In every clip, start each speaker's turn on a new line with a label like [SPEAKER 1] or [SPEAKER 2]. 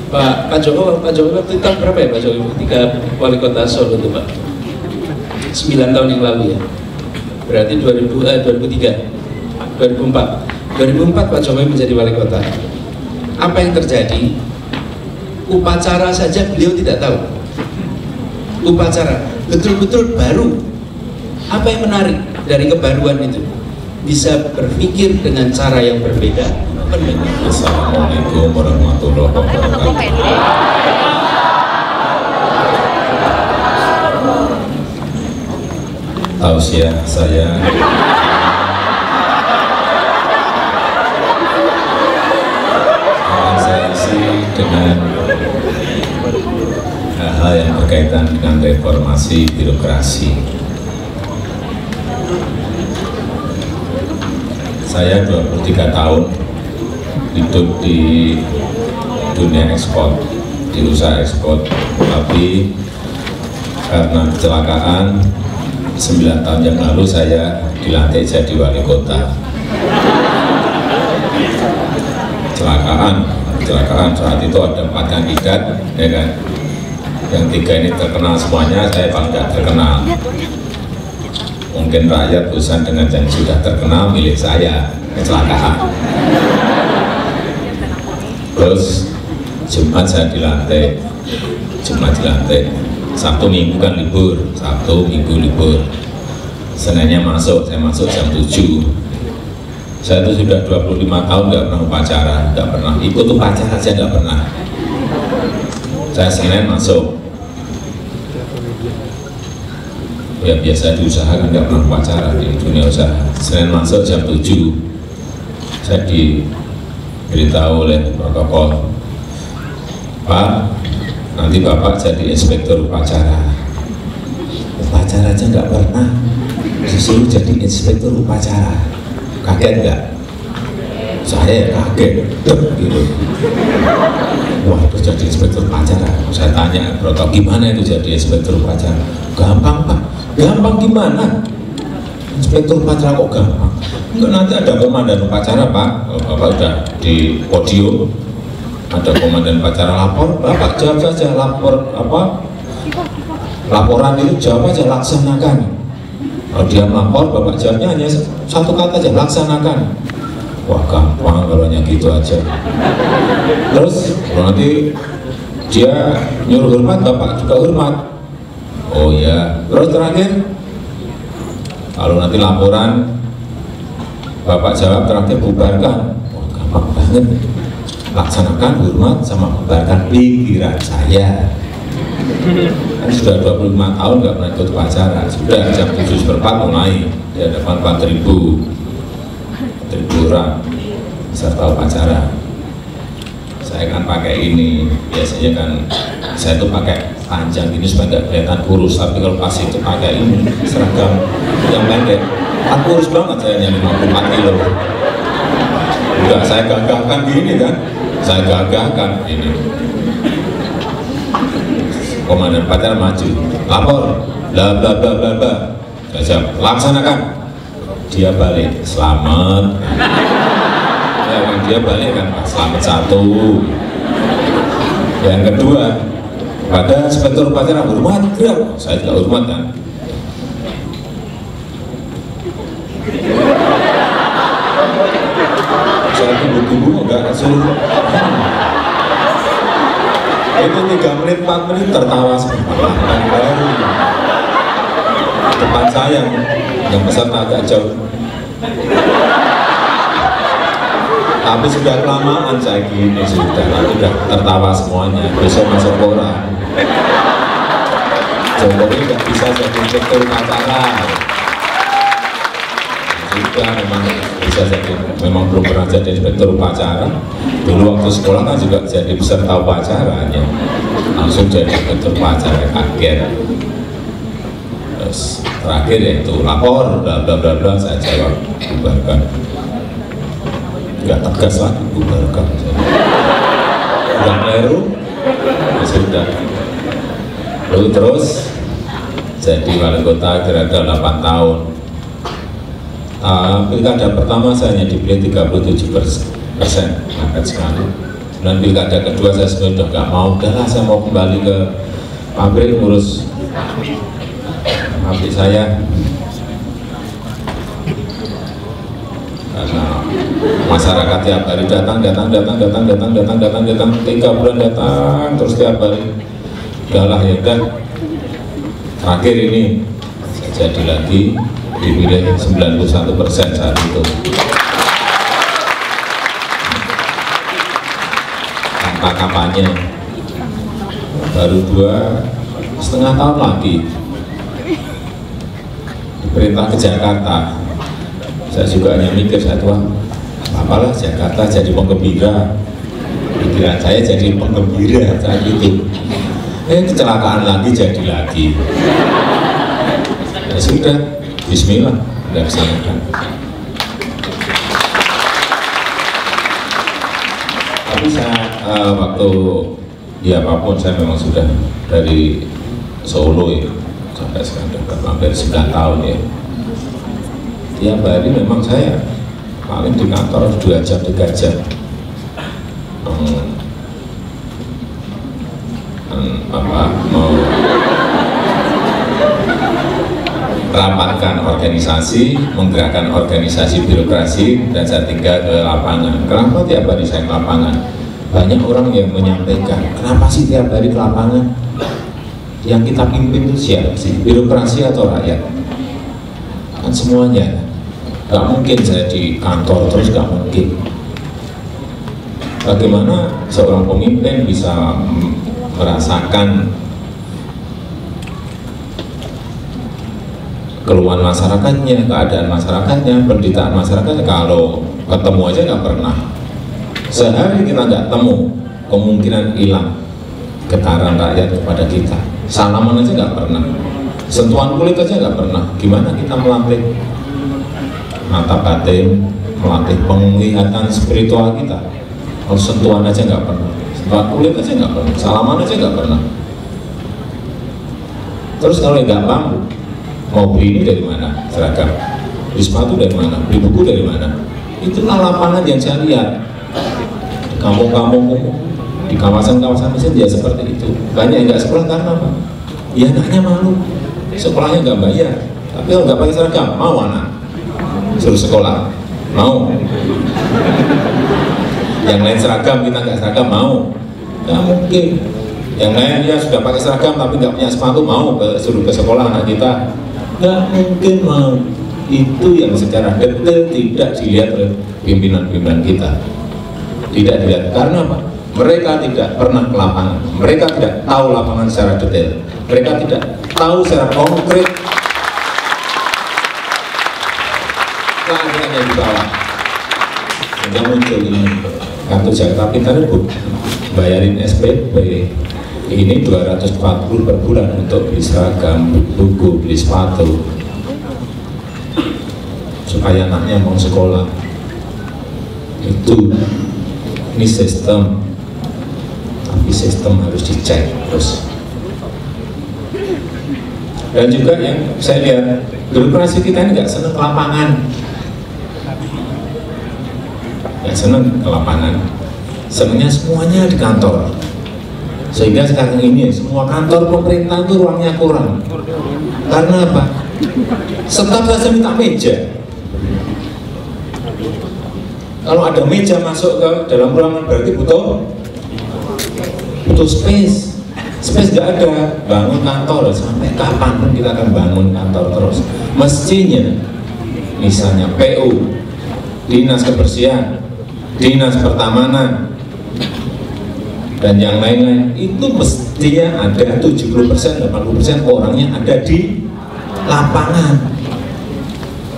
[SPEAKER 1] Pak Jokowi waktu itu tahun berapa ya Pak Jokowi ketika wali kota Solo itu Pak? 9 tahun yang lalu ya. Berarti 2004 Pak Jokowi menjadi wali kota. Apa yang terjadi? Upacara saja beliau tidak tahu. Upacara betul-betul baru. Apa yang menarik dari kebaruan itu? Bisa berpikir dengan cara yang berbeda.
[SPEAKER 2] Assalamualaikum warahmatullahi wabarakatuh. Tausiah saya akan saya isi dengan hal-hal yang berkaitan dengan reformasi birokrasi. Saya 23 tahun hidup di dunia ekspor, di usaha ekspor, tapi karena kecelakaan 9 tahun yang lalu saya dilantik jadi wali kota. Kecelakaan saat itu ada 4 kandidat, ya kan? Yang 3 ini terkenal semuanya, saya paling tidak terkenal. Mungkin rakyat bosan dengan yang sudah terkenal, milik saya, kecelakaan. Terus Jumat saya dilantik, Sabtu Minggu kan libur, Sabtu Minggu libur, Seninnya masuk, saya masuk jam 7. Saya itu sudah 25 tahun nggak pernah upacara, nggak pernah ikut upacara, saya nggak pernah. Saya Senin masuk, ya biasa diusahakan, nggak pernah upacara di dunia usaha. Senin masuk jam 7, saya diberitahu oleh protokol, Pak, nanti Bapak jadi inspektur upacara. Upacara aja nggak pernah, disuruh jadi inspektur upacara. Kaget nggak? Saya kaget, gitu. Wah, terus jadi inspektur upacara. Saya tanya protokol, gimana itu jadi inspektur upacara? Gampang Pak. Gampang gimana? Inspektur upacara kok gampang? Enggak, nanti ada komandan upacara Pak. Kalau Bapak udah di podium, ada komandan upacara lapor, Bapak jawab saja, laporan itu jawab aja, laksanakan. Kalau dia melapor, Bapak jawabnya hanya satu kata aja, laksanakan. Wah, gampang kalau hanya gitu aja. Terus kalau nanti dia nyuruh hormat, Bapak juga hormat. Oh ya, terus terakhir kalau nanti laporan Bapak jawab terakhir, bubarkan. Wah, gampang banget. Laksanakan, hormat, sama bubarkan, pikiran saya. Kan sudah 25 tahun nggak pernah ikut upacara. Sudah jam 7:04 mulai di hadapan 4.000 orang serta upacara. Saya kan pakai ini, biasanya kan saya tuh pakai panjang ini supaya nggak kelihatan kurus, tapi kalau pas itu pakai ini seragam yang pendek, kan kurus banget saya, 54 kilo. Enggak, saya gagahkan gini kan, saya gagahkan ini. Komandan upacara maju, lapor, bla bla bla bla bla. Saya jawab, laksanakan. Dia balik, selamat. Ya kan, dia balik kan, selamat satu. Yang kedua, pada inspektur upacara, hormat, gerak. Saya juga hormat kan. Saya tunggu-tunggu enggak suruh. Itu 3 menit, 4 menit tertawa sebentar. Baru depan saya yang peserta agak jauh. Tapi sudah kelamaan saya gini, sudah tertawa semuanya. Besok masuk koran. Jokowi nggak bisa jadi inspektur upacara. Sudah memang bisa jadi, memang belum pernah jadi inspektur upacara. Dulu waktu sekolah kan juga jadi peserta upacaranya, langsung jadi inspektur upacara, kaget. Terus terakhir yaitu lapor, bla bla bla bla, saya jawab, bubarkan. Nggak tegas lagi, bubarkan. Udah keliru, ya sudah. Lalu terus jadi wali kota kira-kira 8 tahun. Pilkada pertama saya hanya dipilih 37%, angkat sekali. Dan pilkada kedua saya sebenarnya udah nggak mau, udahlah saya mau kembali ke pabrik ngurus pabrik saya. Karena masyarakat tiap hari datang 3 bulan datang terus tiap hari. Udahlah ya udah, terakhir ini jadi lagi dipilih 91% saat itu tanpa kampanye. Baru 2,5 tahun lagi diperintah ke Jakarta. Saya juga hanya mikir satu, apalah Jakarta jadi penggembira, pikiran saya jadi penggembira saat itu. Kecelakaan lagi jadi lagi. Ya sudah, bismillah, dilaksanakan. Tapi saya waktu di apapun saya memang sudah dari Solo ya, sampai sekarang sudah hampir 9 tahun ya. Tiap hari memang saya paling di kantor 2 jam 3 jam. Mau rapatkan organisasi, menggerakkan organisasi birokrasi, dan saya tinggal ke lapangan. Kenapa tiap hari saya ke lapangan? Banyak orang yang menyampaikan, kenapa sih tiap hari ke lapangan? Yang kita pimpin itu siapa sih? Birokrasi atau rakyat? Kan semuanya. Gak mungkin saya di kantor terus, gak mungkin. Bagaimana seorang pemimpin bisa merasakan keluhan masyarakatnya, keadaan masyarakatnya, penderitaan masyarakatnya, kalau ketemu aja nggak pernah. Sehari kita nggak temu, kemungkinan hilang getaran rakyat kepada kita. Salaman aja nggak pernah, sentuhan kulit aja nggak pernah. Gimana kita melatih mata batin, melatih penglihatan spiritual kita? Kalau sentuhan aja nggak pernah, sentuhan kulit aja nggak pernah, salaman aja nggak pernah. Terus kalau nggak mampu, mau beli ini dari mana? Seragam, beli sepatu dari mana? Beli buku dari mana? Itulah lapangan yang saya lihat di kampung-kampung, di kawasan-kawasan Mesir ya seperti itu. Banyak yang nggak sekolah karena apa? Ya anaknya malu, sekolahnya nggak bayar. Tapi kalau nggak pakai seragam, mau anak suruh sekolah, mau. Yang lain seragam, kita nggak seragam, mau. Nggak mungkin. Yang lain dia sudah pakai seragam tapi nggak punya sepatu, mau suruh ke sekolah anak kita? Nggak mungkin mau. Itu yang secara detail tidak dilihat oleh pimpinan-pimpinan kita. Tidak dilihat karena apa? Mereka tidak pernah ke lapangan. Mereka tidak tahu lapangan secara detail. Mereka tidak tahu secara konkret keadaan yang di bawah. Sehingga muncul ini kartu Jakarta Pintar itu bayarin SPP ini 240 per bulan untuk beli seragam, buku, beli sepatu, supaya anaknya mau sekolah. Itu ini sistem, tapi sistem harus dicek terus. Dan juga yang saya lihat, birokrasi kita ini nggak senang ke lapangan, nggak senang ke lapangan, senangnya semuanya di kantor. Sehingga sekarang ini semua kantor pemerintah itu ruangnya kurang. Karena apa? Staf saja minta meja. Kalau ada meja masuk ke dalam ruangan berarti butuh space. Space nggak ada, bangun kantor. Sampai kapan pun kita akan bangun kantor terus. Mestinya, misalnya PU, Dinas Kebersihan, Dinas Pertamanan, dan yang lain-lain, itu mestinya ada 70%, 80% orangnya ada di lapangan.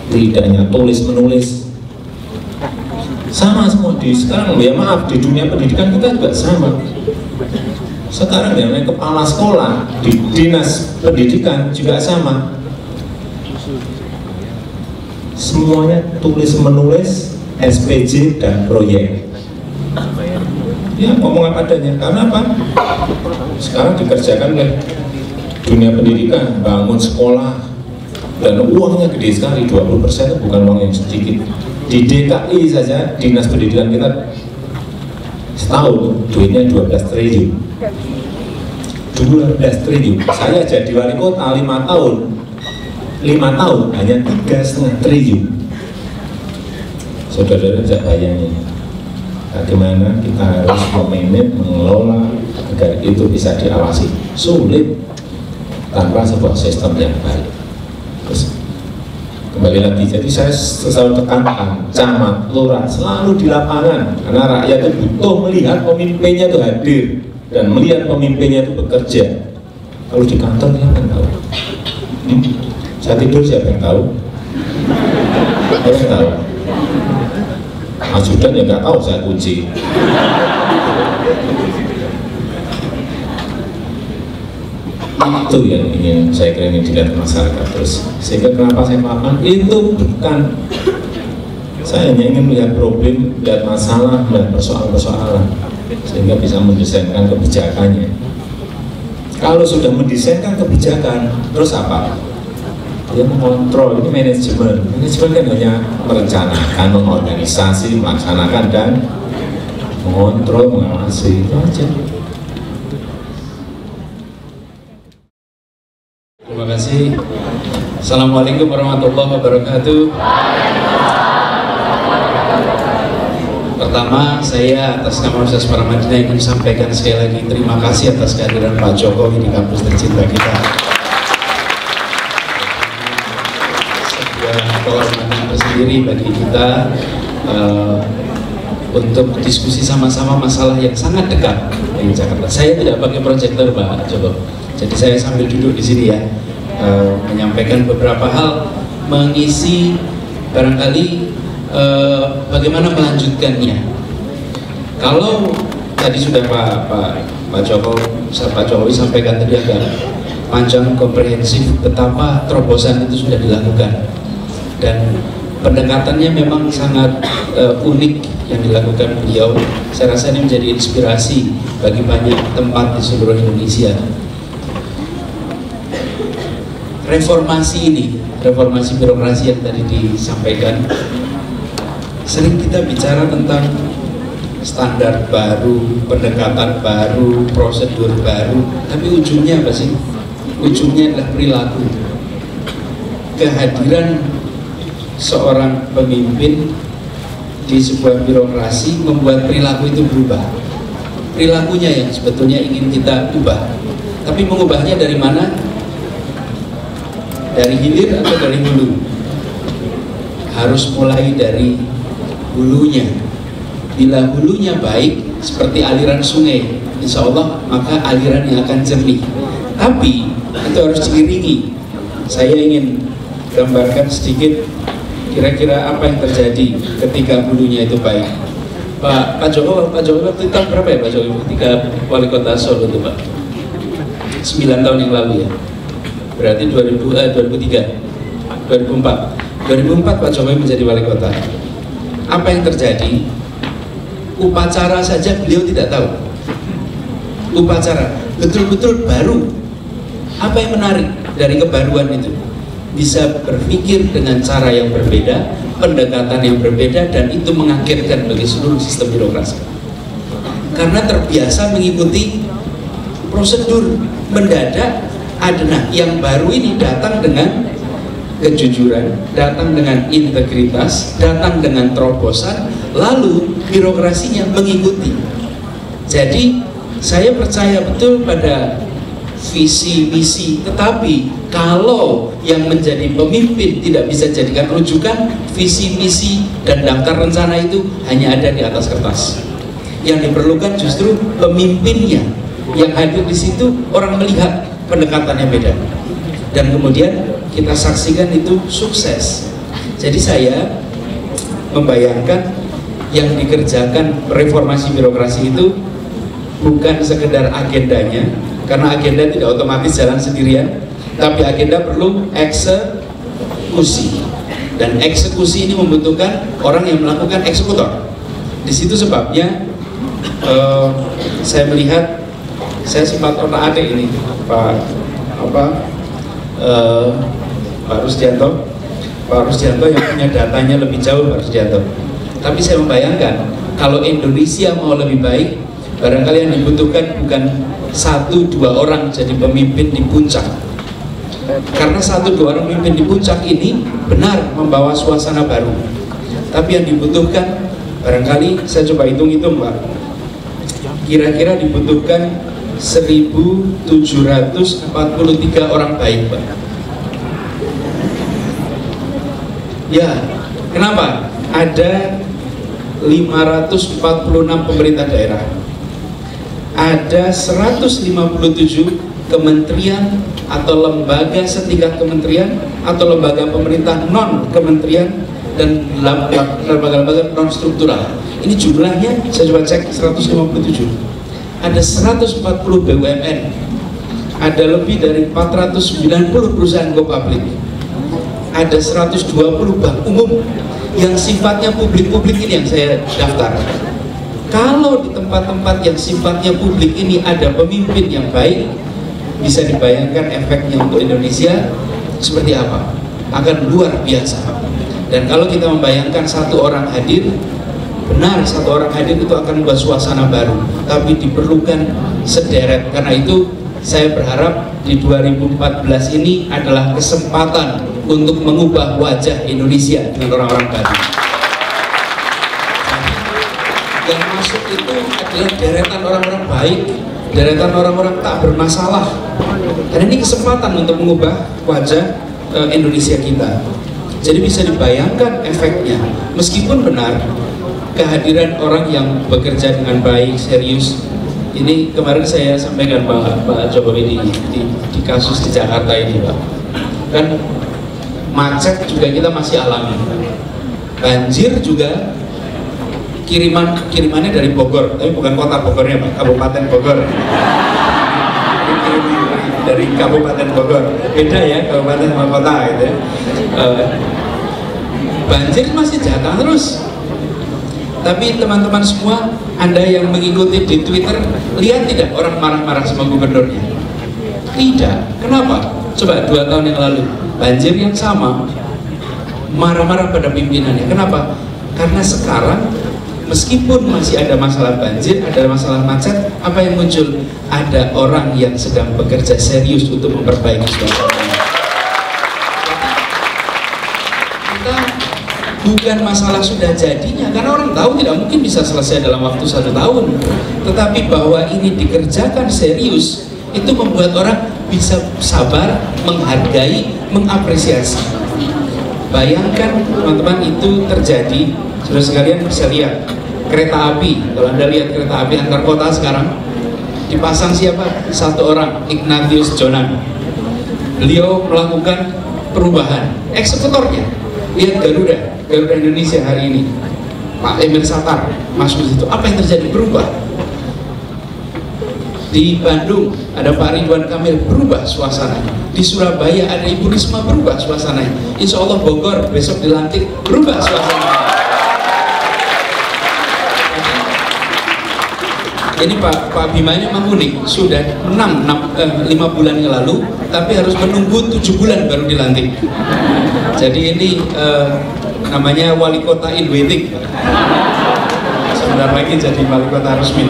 [SPEAKER 2] Tidak hanya tulis-menulis. Sama semua di sekarang, ya maaf, di dunia pendidikan kita juga sama. Sekarang yang namanya kepala sekolah di dinas pendidikan juga sama. Semuanya tulis-menulis, SPJ dan proyek. Ya ngomong apa adanya. Karena apa? Sekarang dikerjakan oleh dunia pendidikan, bangun sekolah, dan uangnya gede sekali, 20% itu bukan uang yang sedikit. Di DKI saja, dinas pendidikan kita setahun duitnya 12 triliun. 12 triliun. Saya jadi wali kota 5 tahun hanya 3,5 triliun. Saudara-saudara bisa bayangin bagaimana kita harus memanage, mengelola agar itu bisa diawasi. Sulit tanpa sebuah sistem yang baik. Terus kembali lagi, jadi saya selalu tekankan camat, lurah selalu di lapangan, karena rakyat itu butuh melihat pemimpinnya itu hadir dan melihat pemimpinnya itu bekerja. Kalau di kantor siapa yang tahu? Saya tidur siapa yang tahu? Siapa yang tahu? Ajudan ya nggak tahu, saya kunci. Itu yang ingin saya kira ingin dilihat masyarakat terus. Sehingga kenapa saya paham itu bukan, saya hanya ingin melihat problem, melihat masalah, melihat persoalan-persoalan, sehingga bisa mendesainkan kebijakannya. Kalau sudah mendesainkan kebijakan, terus apa? Dia mengontrol, ini manajemen. Manajemen kan hanya merencanakan, mengorganisasi, melaksanakan dan mengontrol, mengawasi, itu aja.
[SPEAKER 1] Terima kasih. Assalamualaikum warahmatullahi wabarakatuh. Pertama, saya atas nama Universitas Paramadina ingin sampaikan sekali lagi terima kasih atas kehadiran Pak Jokowi di kampus tercinta kita. Sebuah kehormatan tersendiri bagi kita untuk diskusi sama-sama masalah yang sangat dekat di Jakarta. Saya tidak pakai proyektor, Pak Jokowi. Jadi saya sambil duduk di sini ya, menyampaikan beberapa hal, mengisi barangkali bagaimana melanjutkannya. Kalau tadi sudah Pak Jokowi sampaikan tadi agak panjang komprehensif betapa terobosan itu sudah dilakukan dan pendekatannya memang sangat unik yang dilakukan beliau. Saya rasa ini menjadi inspirasi bagi banyak tempat di seluruh Indonesia. Reformasi ini, reformasi birokrasi yang tadi disampaikan, sering kita bicara tentang standar baru, pendekatan baru, prosedur baru, tapi ujungnya apa sih? Ujungnya adalah perilaku. Kehadiran seorang pemimpin di sebuah birokrasi membuat perilaku itu berubah. Perilakunya yang sebetulnya ingin kita ubah, tapi mengubahnya dari mana? Dari hilir atau dari hulu? Harus mulai dari hulunya. Bila hulunya baik seperti aliran sungai, insya Allah maka alirannya akan jernih. Tapi itu harus diiringi. Saya ingin gambarkan sedikit kira-kira apa yang terjadi ketika hulunya itu baik. Pak Jokowi waktu itu tahun berapa ya Pak Jokowi ketika wali kota Solo itu Pak? 9 tahun yang lalu ya. Berarti 2004 Pak Jokowi menjadi wali kota. Apa yang terjadi? Upacara saja beliau tidak tahu. Upacara betul-betul baru. Apa yang menarik dari kebaruan itu? Bisa berpikir dengan cara yang berbeda, pendekatan yang berbeda, dan itu mengagetkan bagi seluruh sistem birokrasi. Karena terbiasa mengikuti prosedur, mendadak nah, yang baru ini datang dengan kejujuran, datang dengan integritas, datang dengan terobosan, lalu birokrasinya mengikuti. Jadi saya percaya betul pada visi misi, tetapi kalau yang menjadi pemimpin tidak bisa jadikan rujukan, visi misi dan daftar rencana itu hanya ada di atas kertas. Yang diperlukan justru pemimpinnya yang hadir di situ, orang melihat pendekatannya beda, dan kemudian kita saksikan itu sukses. Jadi saya membayangkan yang dikerjakan reformasi birokrasi itu bukan sekedar agendanya, karena agenda tidak otomatis jalan sendirian, tapi agenda perlu eksekusi, dan eksekusi ini membutuhkan orang yang melakukan eksekutor. Di situ sebabnya saya melihat, saya sempat otak-atik ini Pak Rusdianto yang punya datanya lebih jauh, Pak Rusdianto. Tapi saya membayangkan Kalau Indonesia mau lebih baik, barangkali yang dibutuhkan bukan 1-2 orang jadi pemimpin di puncak. Karena 1-2 orang pemimpin di puncak ini benar membawa suasana baru. Tapi yang dibutuhkan, barangkali saya coba hitung-hitung Pak, kira-kira dibutuhkan 1.743 orang baik Pak. Ya, kenapa? Ada 546 pemerintah daerah, ada 157 kementerian atau lembaga setingkat kementerian atau lembaga pemerintah non kementerian dan lembaga-lembaga non struktural. Ini jumlahnya saya coba cek 157. Ada 140 BUMN, ada lebih dari 490 perusahaan go public, ada 120 bank umum yang sifatnya publik-publik ini yang saya daftar. Kalau di tempat-tempat yang sifatnya publik ini ada pemimpin yang baik, bisa dibayangkan efeknya untuk Indonesia seperti apa? Akan luar biasa. Dan kalau kita membayangkan 1 orang hadir, benar 1 orang hadir itu akan membuat suasana baru, tapi diperlukan sederet. Karena itu saya berharap di 2014 ini adalah kesempatan untuk mengubah wajah Indonesia dengan orang-orang baru. Yang masuk itu adalah deretan orang-orang baik, deretan orang-orang tak bermasalah. Dan ini kesempatan untuk mengubah wajah Indonesia kita. Jadi bisa dibayangkan efeknya. Meskipun benar kehadiran orang yang bekerja dengan baik, serius. Ini kemarin saya sampaikan Pak Jokowi di kasus di Jakarta ini Pak. Kan macet juga kita masih alami. Banjir juga kirimannya dari Bogor, tapi bukan kota Bogornya Pak, Kabupaten Bogor. Dari Kabupaten Bogor, beda ya kabupaten sama kota gitu ya. Banjir masih datang terus. Tapi teman-teman semua, Anda yang mengikuti di Twitter, lihat tidak orang marah-marah sama gubernurnya? Tidak. Kenapa? Coba 2 tahun yang lalu, banjir yang sama, marah-marah pada pimpinannya. Kenapa? Karena sekarang meskipun masih ada masalah banjir, ada masalah macet, apa yang muncul? Ada orang yang sedang bekerja serius untuk memperbaiki suasana. Kita bukan masalah sudah jadinya, karena orang tahu tidak mungkin bisa selesai dalam waktu 1 tahun. Tetapi bahwa ini dikerjakan serius, itu membuat orang bisa sabar, menghargai, mengapresiasi. Bayangkan teman-teman itu terjadi, saudara sekalian bisa lihat kereta api. Kalau Anda lihat kereta api antar kota sekarang, dipasang siapa? 1 orang, Ignatius Jonan. Beliau melakukan perubahan. Eksekutornya, lihat Garuda Indonesia hari ini, Pak Emil Satar masuk di situ. Apa yang terjadi? Berubah. Di Bandung ada Pak Ridwan Kamil, berubah suasananya. Di Surabaya ada Ibu Risma, berubah suasananya. Insya Allah Bogor besok dilantik, berubah suasananya. Ini Pak Bimanya memang unik, sudah 5 bulan yang lalu, tapi harus menunggu 7 bulan baru dilantik. Jadi ini namanya wali kota in waiting. Sebentar lagi jadi wali kota resmi.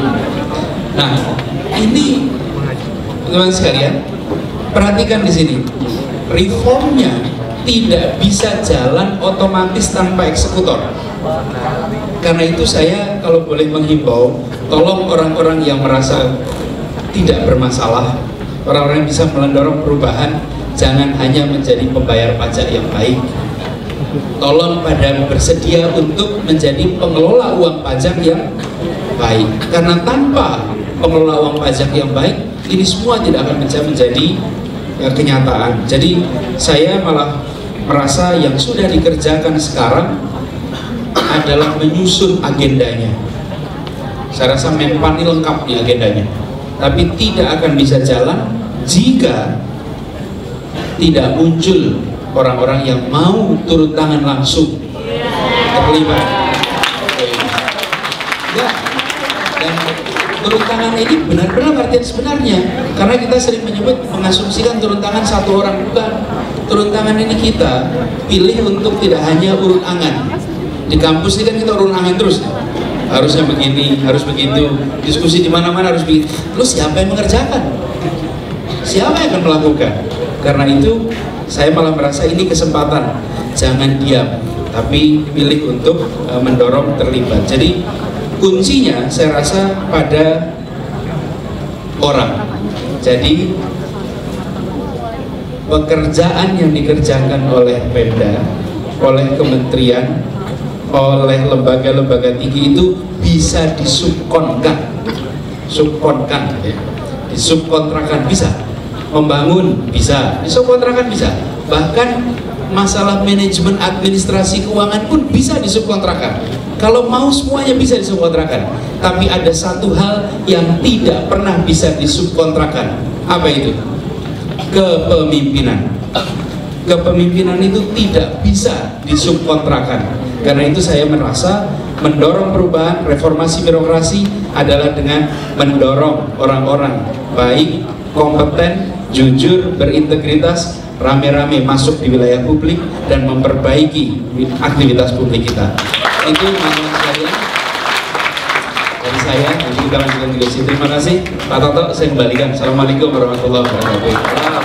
[SPEAKER 1] Nah, ini teman-teman sekalian, perhatikan di sini, reformnya tidak bisa jalan otomatis tanpa eksekutor. Karena itu saya kalau boleh menghimbau, tolong orang-orang yang merasa tidak bermasalah, orang-orang yang bisa mendorong perubahan, jangan hanya menjadi pembayar pajak yang baik. Tolong pada bersedia untuk menjadi pengelola uang pajak yang baik. Karena tanpa pengelola uang pajak yang baik, ini semua tidak akan bisa menjadi kenyataan. Jadi saya malah merasa yang sudah dikerjakan sekarang adalah menyusun agendanya. Saya rasa Menpan ini lengkap di agendanya, tapi tidak akan bisa jalan jika tidak muncul orang-orang yang mau turun tangan langsung terlibat. Ya, dan turun tangan ini benar-benar artinya sebenarnya, karena kita sering menyebut mengasumsikan turun tangan 1 orang, bukan. Turun tangan ini kita pilih untuk tidak hanya urun angan. Di kampus ini kan kita urun angan terus, harusnya begini, harus begitu, diskusi di mana-mana harus begitu. Terus siapa yang mengerjakan? Siapa yang akan melakukan? Karena itu saya malah merasa ini kesempatan, jangan diam, tapi pilih untuk mendorong terlibat. Jadi kuncinya saya rasa pada orang. Jadi pekerjaan yang dikerjakan oleh Pemda, oleh kementerian, oleh lembaga-lembaga tinggi itu bisa disubkonkan, ya. Disubkontrakan bisa, membangun bisa, disubkontrakan bisa, bahkan masalah manajemen administrasi keuangan pun bisa disubkontrakan. Kalau mau semuanya bisa disubkontrakan, tapi ada satu hal yang tidak pernah bisa disubkontrakan. Apa itu? Kepemimpinan. Kepemimpinan itu tidak bisa disubkontrakan. Karena itu saya merasa mendorong perubahan reformasi birokrasi adalah dengan mendorong orang-orang baik, kompeten, jujur, berintegritas, rame-rame masuk di wilayah publik dan memperbaiki aktivitas publik kita. Itu manfaat sekalian dari saya. Nanti kita lanjutkan diskusi. Terima kasih Pak Toto, saya kembalikan. Assalamualaikum warahmatullahi wabarakatuh.